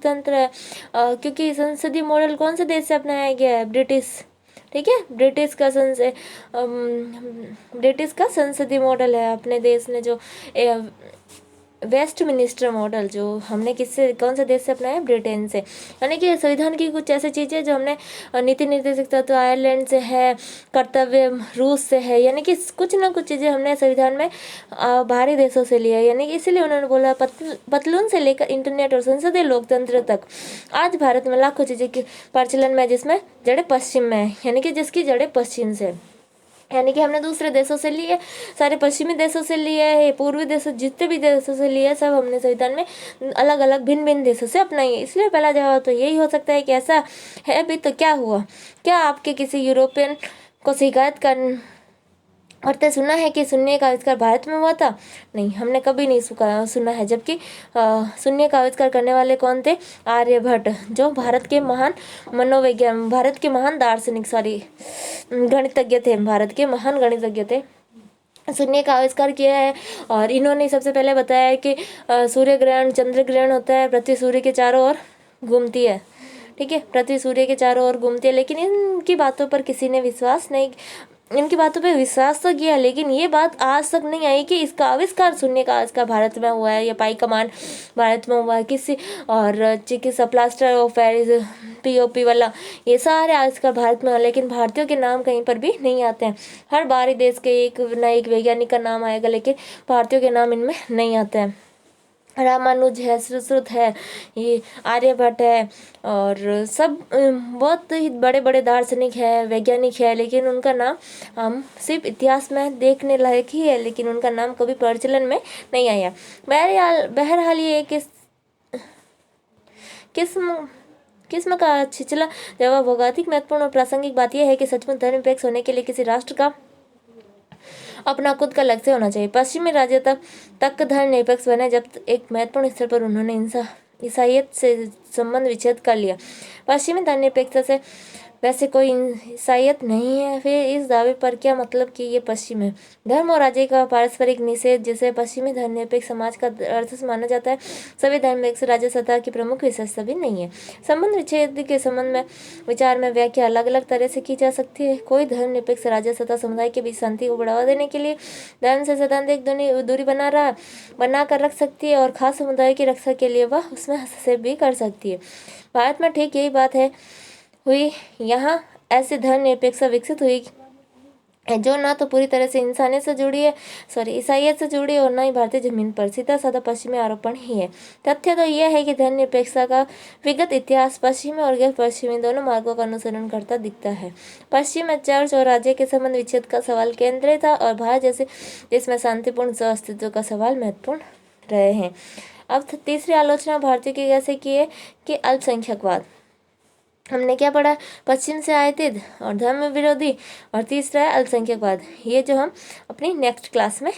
लोकतंत्र है, क्योंकि संसदीय मॉडल कौन से देश से अपनाया गया है? ब्रिटिश, ठीक है, ब्रिटिश का संसदीय मॉडल है अपने देश ने, जो वेस्ट मिनिस्टर मॉडल जो हमने किससे, कौन से देश से अपनाया? ब्रिटेन से। यानी कि संविधान की कुछ ऐसी चीज़ें जो हमने नीति निर्देशक तत्व आयरलैंड से है, कर्तव्य रूस से है, यानी कि कुछ ना कुछ चीज़ें हमने संविधान में बाहरी देशों से लिया है। यानी कि इसीलिए उन्होंने बोला पतलून से लेकर इंटरनेट और संसदीय लोकतंत्र तक आज भारत में लाखों चीज़ें की प्रचलन में, जिसमें जड़ें पश्चिम में है, यानी कि जिसकी जड़ें पश्चिम से, यानी कि हमने दूसरे देशों से लिए, सारे पश्चिमी देशों से लिए है, पूर्वी देशों, जितने भी देशों से लिए, सब हमने संविधान में अलग अलग भिन्न भिन्न देशों से अपनाई है। इसलिए पहला जवाब तो यही हो सकता है कि ऐसा है भी तो क्या हुआ? क्या आपके किसी यूरोपियन को शिकायत करते सुना है कि शून्य का आविष्कार भारत में हुआ था? नहीं, हमने कभी नहीं सुना है। जबकि शून्य का आविष्कार करने वाले कौन थे? आर्यभट्ट, जो भारत के महान भारत के महान दार्शनिक, गणितज्ञ थे, भारत के महान गणितज्ञ थे। शून्य का आविष्कार किया है और इन्होंने सबसे पहले बताया है कि सूर्य ग्रहण, चंद्र ग्रहण होता है, पृथ्वी सूर्य के चारों ओर घूमती है, ठीक है, पृथ्वी सूर्य के चारों ओर घूमती है। लेकिन इनकी बातों पर किसी ने विश्वास नहीं, इनकी बातों पे विश्वास तो किया, लेकिन ये बात आज तक नहीं आई कि इसका आविष्कार, शून्य का आविष्कार भारत में हुआ है, या पाई कमान भारत में हुआ है किसी, और चिकित्सा, प्लास्टर ऑफ पेरिस, पीओपी वाला, ये सारे आविष्कार भारत में हुआ, लेकिन भारतीयों के नाम कहीं पर भी नहीं आते हैं। हर बाहरी देश के एक न एक वैज्ञानिक का नाम आएगा, लेकिन भारतीयों के नाम इनमें नहीं आते हैं। रामानुज है, सुश्रुत है, ये आर्यभट्ट है, और सब बहुत ही बड़े बड़े दार्शनिक है, वैज्ञानिक है, लेकिन उनका नाम हम सिर्फ इतिहास में देखने लायक ही है, लेकिन उनका नाम कभी प्रचलन में नहीं आया। बहरहाल ये किस्म का छिछला जवाब होगा। अधिक महत्वपूर्ण और प्रासंगिक बात यह है कि सचमुच धर्मनिरपेक्ष होने के लिए किसी राष्ट्र का अपना खुद का लक्ष्य होना चाहिए। पश्चिमी राज्य तक धर्मनिरपेक्ष बने जब एक महत्वपूर्ण स्तर पर उन्होंने ईसाइयत से संबंध विच्छेद कर लिया। पश्चिमी धर्मनिरपेक्षता से वैसे कोई ईसाइयत नहीं है, फिर इस दावे पर क्या मतलब कि ये पश्चिम है? धर्म और राज्य का पारस्परिक निषेध, जिसे पश्चिमी धर्मनिरपेक्ष समाज का अर्थ माना जाता है, सभी धर्मनिरपेक्ष राज्य सत्ता की प्रमुख विशेषता भी नहीं है। संबंध विच्छेद के संबंध में विचार में व्याख्या अलग अलग तरह से की जा सकती है। कोई धर्मनिरपेक्ष राज्य सत्ता समुदाय के बीच शांति को बढ़ावा देने के लिए धर्म से सैद्धांतिक दूरी बना कर रख सकती है, और खास समुदाय की रक्षा के लिए वह उसमें हस्तक्षेप भी कर सकती है। भारत में ठीक यही बात हुई। यहाँ ऐसी धर्मनिरपेक्षता विकसित हुई जो ना तो पूरी तरह से ईसाइयत से जुड़ी और ना ही भारतीय जमीन पर, सीधा साधा पश्चिमी आरोपण ही है। तथ्य तो यह है कि धर्मनिरपेक्षता का विगत इतिहास पश्चिमी और गैर पश्चिमी दोनों मार्गों का अनुसरण करता दिखता है। पश्चिम में चर्च और राज्य के संबंध विच्छेद का सवाल केंद्रीय था, और भारत जैसे देश में शांतिपूर्ण अस्तित्व का सवाल महत्वपूर्ण रहे हैं। अब तीसरी आलोचना भारतीयों की कैसे की है कि अल्पसंख्यकवाद। हमने क्या पढ़ा? पश्चिम से आए थे और धर्म विरोधी, और तीसरा है अल्पसंख्यकवाद। ये जो हम अपनी नेक्स्ट क्लास में